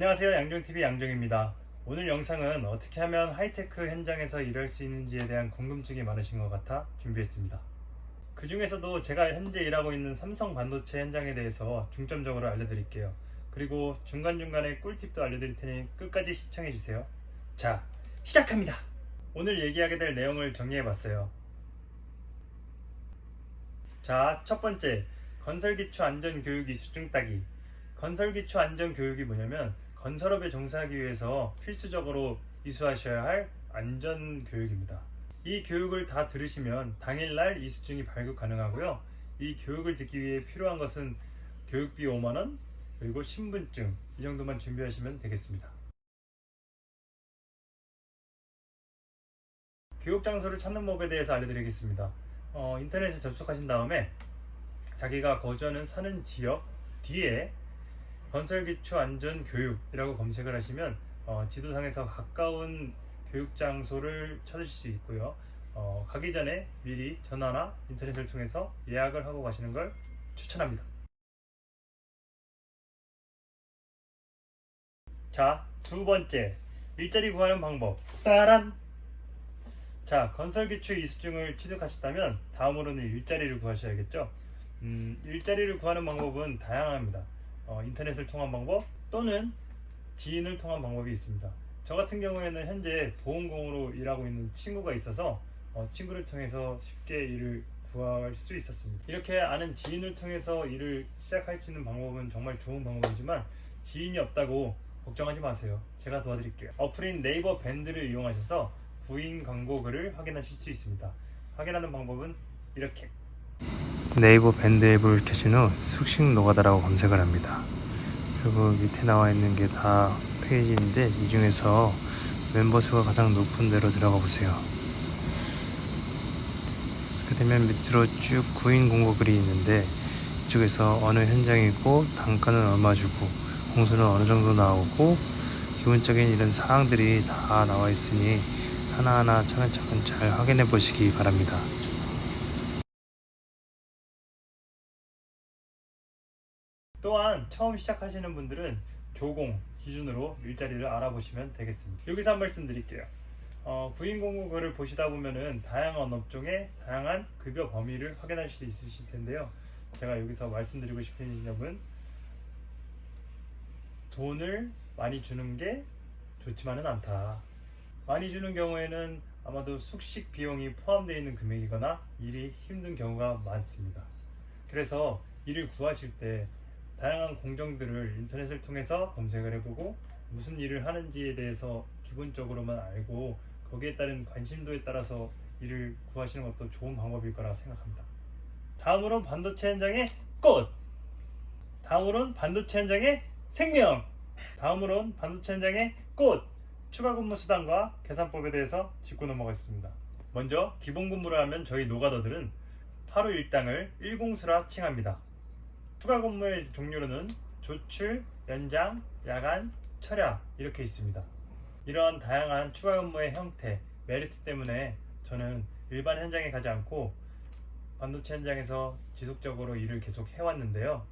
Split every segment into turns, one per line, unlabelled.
안녕하세요. 양정TV 양정입니다. 오늘 영상은 어떻게 하면 하이테크 현장에서 일할 수 있는지에 대한 궁금증이 많으신 것 같아 준비했습니다. 그 중에서도 제가 현재 일하고 있는 삼성 반도체 현장에 대해서 중점적으로 알려드릴게요. 그리고 중간중간에 꿀팁도 알려드릴 테니 끝까지 시청해주세요. 자, 시작합니다. 오늘 얘기하게 될 내용을 정리해봤어요. 자, 첫 번째, 건설기초 안전교육 이수증 따기. 건설기초 안전교육이 뭐냐면 건설업에 종사하기 위해서 필수적으로 이수하셔야 할 안전교육입니다. 이 교육을 다 들으시면 당일날 이수증이 발급 가능하고요. 이 교육을 듣기 위해 필요한 것은 교육비 5만원 그리고 신분증 이 정도만 준비하시면 되겠습니다. 교육 장소를 찾는 법에 대해서 알려드리겠습니다. 인터넷에 접속하신 다음에 자기가 거주하는 사는 지역 뒤에 건설기초 안전교육이라고 검색을 하시면 지도상에서 가까운 교육 장소를 찾으실 수 있고요. 가기 전에 미리 전화나 인터넷을 통해서 예약을 하고 가시는 걸 추천합니다. 자, 두 번째, 일자리 구하는 방법. 따란! 자, 건설기초 이수증을 취득하셨다면 다음으로는 일자리를 구하셔야겠죠. 일자리를 구하는 방법은 다양합니다. 인터넷을 통한 방법 또는 지인을 통한 방법이 있습니다. 저 같은 경우에는 현재 보험공으로 일하고 있는 친구가 있어서 친구를 통해서 쉽게 일을 구할 수 있었습니다. 이렇게 아는 지인을 통해서 일을 시작할 수 있는 방법은 정말 좋은 방법이지만 지인이 없다고 걱정하지 마세요. 제가 도와드릴게요. 어플인 네이버 밴드를 이용하셔서 구인 광고 글을 확인하실 수 있습니다. 확인하는 방법은 이렇게 네이버 밴드 앱을 켜신 후 숙식 노가다라고 검색을 합니다. 그리고 밑에 나와 있는 게 다 페이지인데 이 중에서 멤버 수가 가장 높은 데로 들어가 보세요. 그렇게 되면 밑으로 쭉 구인 공고 글이 있는데 이쪽에서 어느 현장이고 단가는 얼마 주고 공수는 어느 정도 나오고 기본적인 이런 사항들이 다 나와 있으니 하나하나 차근차근 잘 확인해 보시기 바랍니다. 또한 처음 시작하시는 분들은 조공 기준으로 일자리를 알아보시면 되겠습니다. 여기서 한 말씀 드릴게요. 구인 공고글을 보시다 보면은 다양한 업종의 다양한 급여 범위를 확인할 수 있으실 텐데요. 제가 여기서 말씀드리고 싶은 점은 돈을 많이 주는 게 좋지만은 않다. 많이 주는 경우에는 아마도 숙식 비용이 포함되어 있는 금액이거나 일이 힘든 경우가 많습니다. 그래서 일을 구하실 때 다양한 공정들을 인터넷을 통해서 검색을 해보고 무슨 일을 하는지에 대해서 기본적으로만 알고 거기에 따른 관심도에 따라서 일을 구하시는 것도 좋은 방법일 거라 생각합니다. 다음으로는 반도체 현장의 꽃! 다음으로는 반도체 현장의 생명! 다음으로는 반도체 현장의 꽃! 추가 근무 수당과 계산법에 대해서 짚고 넘어가겠습니다. 먼저 기본 근무를 하면 저희 노가다들은 하루 일당을 1공수라 칭합니다. 추가 근무의 종류로는 조출, 연장, 야간, 철야 이렇게 있습니다. 이러한 다양한 추가 근무의 형태, 메리트 때문에 저는 일반 현장에 가지 않고 반도체 현장에서 지속적으로 일을 계속 해왔는데요.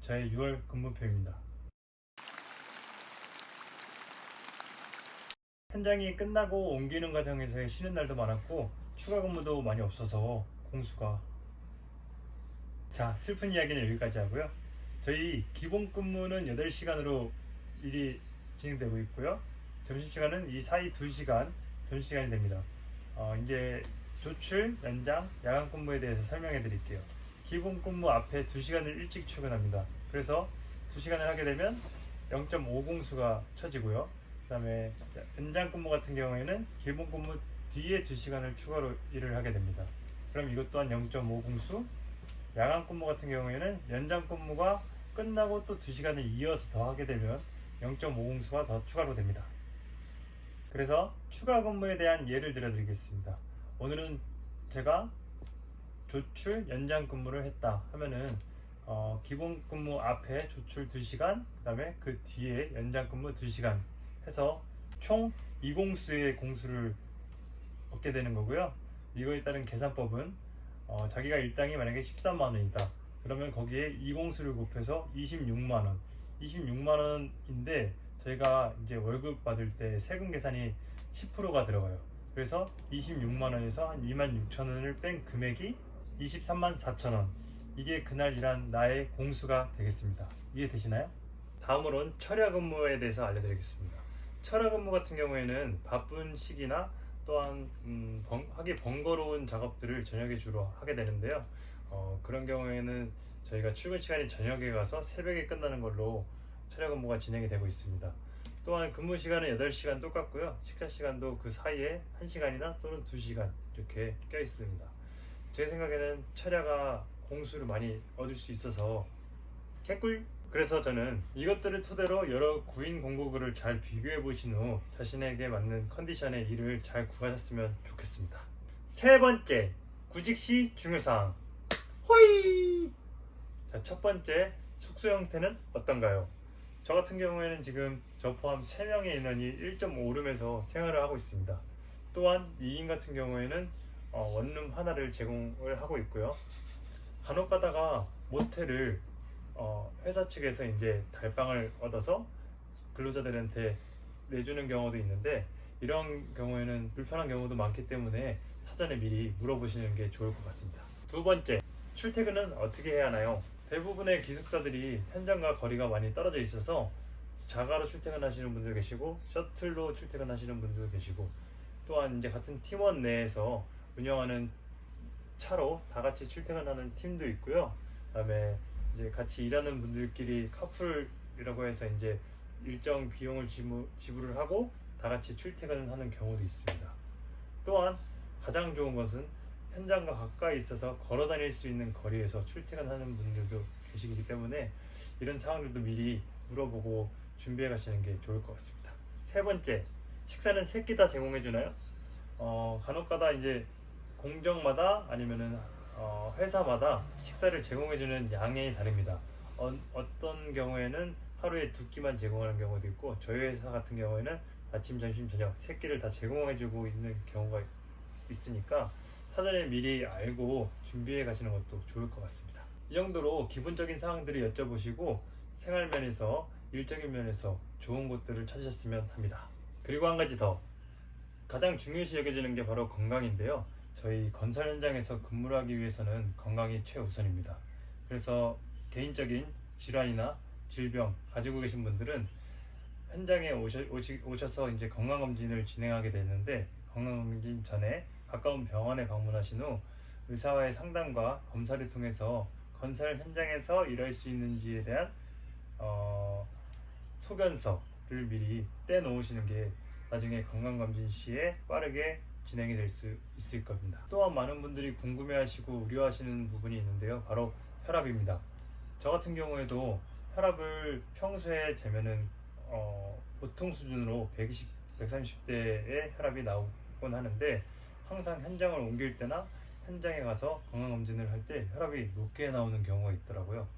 저의 6월 근무표입니다. 현장이 끝나고 옮기는 과정에서 쉬는 날도 많았고 추가 근무도 많이 없어서 공수가 자, 슬픈 이야기는 여기까지 하고요. 저희 기본 근무는 8시간으로 일이 진행되고 있고요. 점심시간은 이 사이 2시간 점심시간이 됩니다. 이제 조출, 연장, 야간 근무에 대해서 설명해 드릴게요. 기본 근무 앞에 2시간을 일찍 출근합니다. 그래서 2시간을 하게 되면 0.5공수가 쳐지고요. 그 다음에 연장 근무 같은 경우에는 기본 근무 뒤에 2시간을 추가로 일을 하게 됩니다. 그럼 이것 또한 0.5공수, 야간 근무 같은 경우에는 연장 근무가 끝나고 또 2시간을 이어서 더 하게 되면 0.5공수가 더 추가로 됩니다. 그래서 추가 근무에 대한 예를 들어 드리겠습니다. 오늘은 제가 조출 연장 근무를 했다 하면은 기본 근무 앞에 조출 2시간 그 다음에 그 뒤에 연장 근무 2시간 해서 총 2공수의 공수를 얻게 되는 거고요. 이거에 따른 계산법은 자기가 일당이 만약에 13만원이다 그러면 거기에 2공수를 곱해서 26만원 26만 원인데 저희가 이제 월급 받을 때 세금 계산이 10%가 들어가요. 그래서 26만 원에서 한 2만 6천 원을 뺀 금액이 23만 4천 원. 이게 그날 일한 나의 공수가 되겠습니다. 이해되시나요? 다음으로는 철야 근무에 대해서 알려드리겠습니다. 철야 근무 같은 경우에는 바쁜 시기나 또한 하기 번거로운 작업들을 저녁에 주로 하게 되는데요. 그런 경우에는 저희가 출근 시간이 저녁에 가서 새벽에 끝나는 걸로 철야 근무가 진행이 되고 있습니다. 또한 근무 시간은 8시간 똑같고요. 식사 시간도 그 사이에 1시간이나 또는 2시간 이렇게 껴 있습니다. 제 생각에는 철야가 공수를 많이 얻을 수 있어서 개꿀! 그래서 저는 이것들을 토대로 여러 구인 공고글을 잘 비교해 보신 후 자신에게 맞는 컨디션의 일을 잘 구하셨으면 좋겠습니다. 세 번째, 구직 시 중요사항. 호이! 자, 첫 번째, 숙소 형태는 어떤가요? 저 같은 경우에는 지금 저 포함 3명의 인원이 1.5룸에서 생활을 하고 있습니다. 또한 2인 같은 경우에는 원룸 하나를 제공을 하고 있고요. 간혹 가다가 모텔을 회사 측에서 이제 달방을 얻어서 근로자들한테 내주는 경우도 있는데, 이런 경우에는 불편한 경우도 많기 때문에 사전에 미리 물어보시는 게 좋을 것 같습니다. 두 번째, 출퇴근은 어떻게 해야 하나요? 대부분의 기숙사들이 현장과 거리가 많이 떨어져 있어서 자가로 출퇴근하시는 분도 계시고 셔틀로 출퇴근하시는 분도 계시고, 또한 이제 같은 팀원 내에서 운영하는 차로 다 같이 출퇴근하는 팀도 있고요. 그다음에 이제 같이 일하는 분들끼리 카풀이라고 해서 이제 일정 비용을 지불을 하고 다 같이 출퇴근을 하는 경우도 있습니다. 또한 가장 좋은 것은 현장과 가까이 있어서 걸어 다닐 수 있는 거리에서 출퇴근하는 분들도 계시기 때문에 이런 상황들도 미리 물어보고 준비해 가시는 게 좋을 것 같습니다. 세 번째, 식사는 3끼 다 제공해 주나요? 간혹가다 이제 공정마다 아니면은 회사마다 식사를 제공해주는 양이 다릅니다. 어떤 경우에는 하루에 2끼만 제공하는 경우도 있고, 저희 회사 같은 경우에는 아침, 점심, 저녁 3끼를 다 제공해주고 있는 경우가 있으니까 사전에 미리 알고 준비해 가시는 것도 좋을 것 같습니다. 이 정도로 기본적인 사항들을 여쭤보시고 생활면에서 일적인 면에서 좋은 곳들을 찾으셨으면 합니다. 그리고 한 가지 더, 가장 중요시 여겨지는 게 바로 건강인데요. 저희 건설 현장에서 근무를 하기 위해서는 건강이 최우선입니다. 그래서 개인적인 질환이나 질병 가지고 계신 분들은 현장에 오셔서 이제 건강검진을 진행하게 되는데, 건강검진 전에 가까운 병원에 방문하신 후 의사와의 상담과 검사를 통해서 건설 현장에서 일할 수 있는지에 대한 소견서를 미리 떼놓으시는 게 나중에 건강검진 시에 빠르게 진행이 될 수 있을 겁니다. 또한 많은 분들이 궁금해하시고 우려하시는 부분이 있는데요. 바로 혈압입니다. 저 같은 경우에도 혈압을 평소에 재면은 보통 수준으로 120, 130대의 혈압이 나오곤 하는데, 항상 현장을 옮길 때나 현장에 가서 건강검진을 할 때 혈압이 높게 나오는 경우가 있더라고요.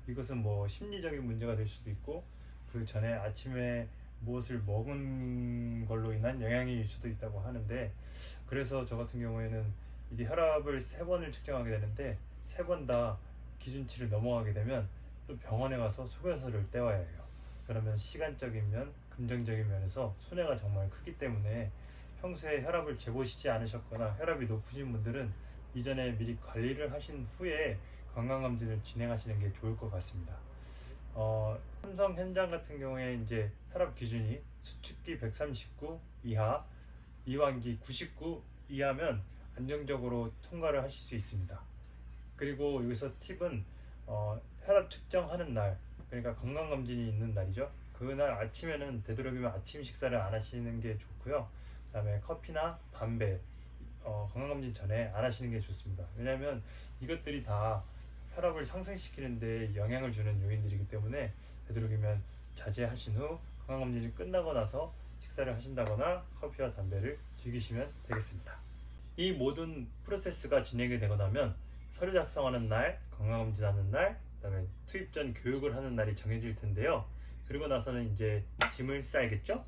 이것은 뭐 심리적인 문제가 될 수도 있고, 그 전에 아침에 무엇을 먹은 걸로 인한 영향일 수도 있다고 하는데, 그래서 저 같은 경우에는 이게 혈압을 3번을 측정하게 되는데 3번 다 기준치를 넘어가게 되면 또 병원에 가서 소견서를 떼와야 해요. 그러면 시간적인 면, 금전적인 면에서 손해가 정말 크기 때문에 평소에 혈압을 재보시지 않으셨거나 혈압이 높으신 분들은 이전에 미리 관리를 하신 후에 건강검진을 진행하시는 게 좋을 것 같습니다. 삼성 현장 같은 경우에 이제 혈압 기준이 수축기 139 이하, 이완기 99 이하면 안정적으로 통과를 하실 수 있습니다. 그리고 여기서 팁은 혈압 측정하는 날, 그러니까 건강검진이 있는 날이죠. 그날 아침에는 되도록이면 아침 식사를 안 하시는 게 좋고요. 그 다음에 커피나 담배 건강검진 전에 안 하시는 게 좋습니다. 왜냐하면 이것들이 다 혈압을 상승시키는데 영향을 주는 요인들이기 때문에 되도록이면 자제하신 후 건강검진이 끝나고 나서 식사를 하신다거나 커피와 담배를 즐기시면 되겠습니다. 이 모든 프로세스가 진행이 되고 나면 서류 작성하는 날, 건강검진하는 날, 그다음에 투입 전 교육을 하는 날이 정해질 텐데요. 그리고 나서는 이제 짐을 싸야겠죠?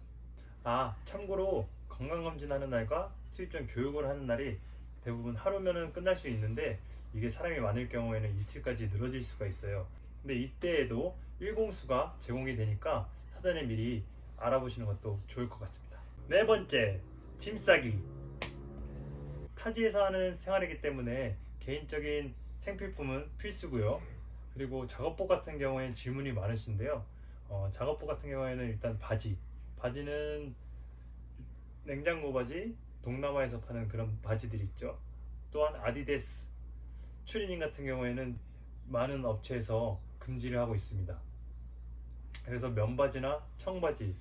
참고로 건강검진하는 날과 투입 전 교육을 하는 날이 대부분 하루면은 끝날 수 있는데, 이게 사람이 많을 경우에는 이틀까지 늘어질 수가 있어요. 근데 이때에도 1공수가 제공이 되니까 사전에 미리 알아보시는 것도 좋을 것 같습니다. 네 번째, 짐 싸기. 타지에서 하는 생활이기 때문에 개인적인 생필품은 필수고요. 그리고 작업복 같은 경우에는 질문이 많으신데요. 작업복 같은 경우에는 일단 바지는 냉장고 바지, 동남아에서 파는 그런 바지들 있죠. 또한 아디다스 추리닝 같은 경우에는 많은 업체에서 금지를 하고 있습니다. 그래서 면바지나 청바지,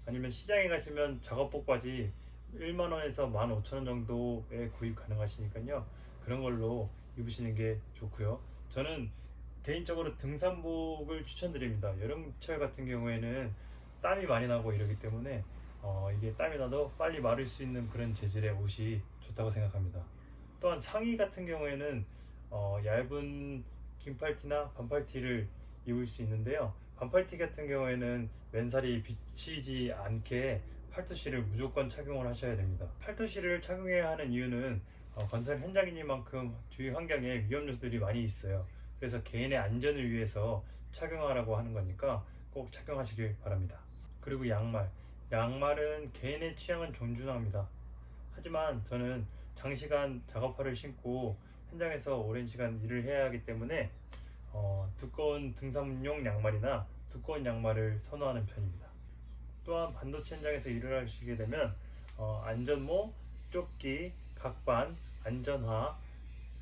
아니면 시장에 가시면 작업복 바지 1만원에서 15,000원 정도에 구입 가능하시니까요. 그런 걸로 입으시는 게 좋고요. 저는 개인적으로 등산복을 추천드립니다. 여름철 같은 경우에는 땀이 많이 나고 이러기 때문에 이게 땀이 나도 빨리 마를 수 있는 그런 재질의 옷이 좋다고 생각합니다. 또한 상의 같은 경우에는 얇은 긴팔티나 반팔티를 입을 수 있는데요. 반팔티 같은 경우에는 맨살이 비치지 않게 팔토시를 무조건 착용을 하셔야 됩니다. 팔토시를 착용해야 하는 이유는 건설 현장이니만큼 주위 환경에 위험 요소들이 많이 있어요. 그래서 개인의 안전을 위해서 착용하라고 하는 거니까 꼭 착용하시길 바랍니다. 그리고 양말은 개인의 취향은 존중합니다. 하지만 저는 장시간 작업화를 신고 현장에서 오랜 시간 일을 해야 하기 때문에 두꺼운 등산용 양말이나 두꺼운 양말을 선호하는 편입니다. 또한 반도체 현장에서 일을 하시게 되면 안전모, 조끼, 각반, 안전화,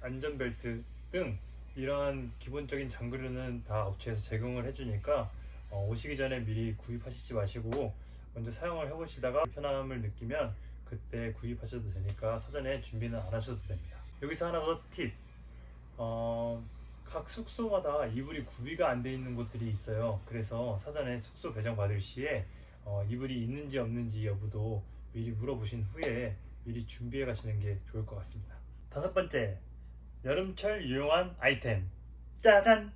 안전벨트 등 이러한 기본적인 장구류는 다 업체에서 제공을 해주니까 오시기 전에 미리 구입하시지 마시고 먼저 사용을 해보시다가 불편함을 느끼면 그때 구입하셔도 되니까 사전에 준비는 안 하셔도 됩니다. 여기서 하나 더 팁. 각 숙소마다 이불이 구비가 안 돼 있는 곳들이 있어요. 그래서 사전에 숙소 배정 받을 시에 이불이 있는지 없는지 여부도 미리 물어보신 후에 미리 준비해 가시는 게 좋을 것 같습니다. 다섯 번째, 여름철 유용한 아이템. 짜잔!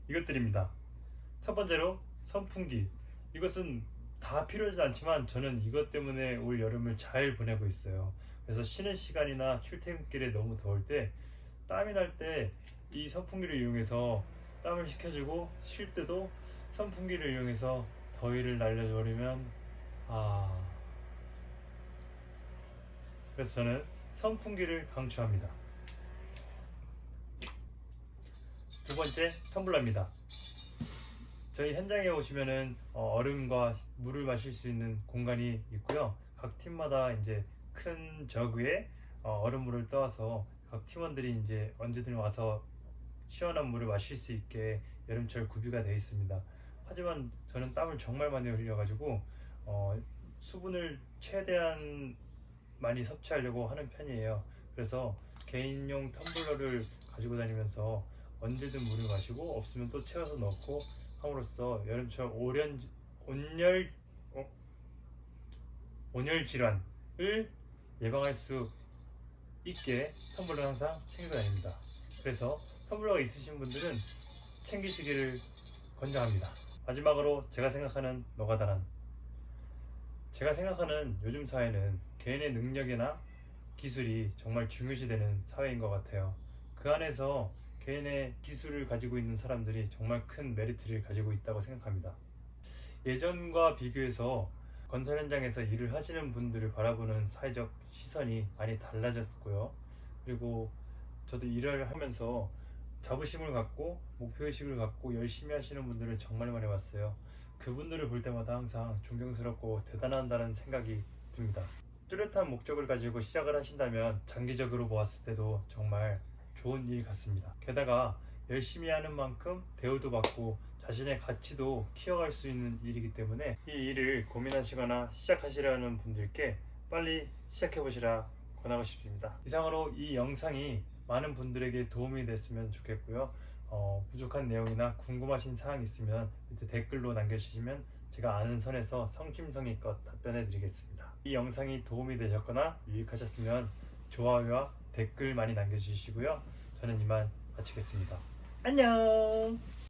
이것들입니다. 첫 번째로 선풍기. 이것은 다 필요하지 않지만 저는 이것 때문에 올 여름을 잘 보내고 있어요. 그래서 쉬는 시간이나 출퇴근길에 너무 더울 때, 땀이 날 때 이 선풍기를 이용해서 땀을 식혀주고 쉴 때도 선풍기를 이용해서 더위를 날려버리면 그래서 저는 선풍기를 강추합니다. 두 번째, 텀블러입니다. 저희 현장에 오시면은 얼음과 물을 마실 수 있는 공간이 있고요. 각 팀마다 이제 큰 저그에 얼음물을 떠와서 각 팀원들이 이제 언제든 와서 시원한 물을 마실 수 있게 여름철 구비가 되어 있습니다. 하지만 저는 땀을 정말 많이 흘려가지고 수분을 최대한 많이 섭취하려고 하는 편이에요. 그래서 개인용 텀블러를 가지고 다니면서 언제든 물을 마시고 없으면 또 채워서 넣고 함으로써 여름철 온열 질환을 예방할 수 있게 텀블러를 항상 챙기고 다닙니다. 그래서 텀블러가 있으신 분들은 챙기시기를 권장합니다. 마지막으로 제가 생각하는 요즘 사회는 개인의 능력이나 기술이 정말 중요시되는 사회인 것 같아요. 그 안에서 개인의 기술을 가지고 있는 사람들이 정말 큰 메리트를 가지고 있다고 생각합니다. 예전과 비교해서 건설 현장에서 일을 하시는 분들을 바라보는 사회적 시선이 많이 달라졌고요. 그리고 저도 일을 하면서 자부심을 갖고 목표의식을 갖고 열심히 하시는 분들을 정말 많이 봤어요. 그분들을 볼 때마다 항상 존경스럽고 대단하다는 생각이 듭니다. 뚜렷한 목적을 가지고 시작을 하신다면 장기적으로 보았을 때도 정말 좋은 일 같습니다. 게다가 열심히 하는 만큼 대우도 받고 자신의 가치도 키워갈 수 있는 일이기 때문에 이 일을 고민하시거나 시작하시려는 분들께 빨리 시작해보시라 권하고 싶습니다. 이상으로 이 영상이 많은 분들에게 도움이 됐으면 좋겠고요. 부족한 내용이나 궁금하신 사항이 있으면 밑에 댓글로 남겨주시면 제가 아는 선에서 성심성의껏 답변해 드리겠습니다. 이 영상이 도움이 되셨거나 유익하셨으면 좋아요와 댓글 많이 남겨주시고요. 저는 이만 마치겠습니다. 안녕.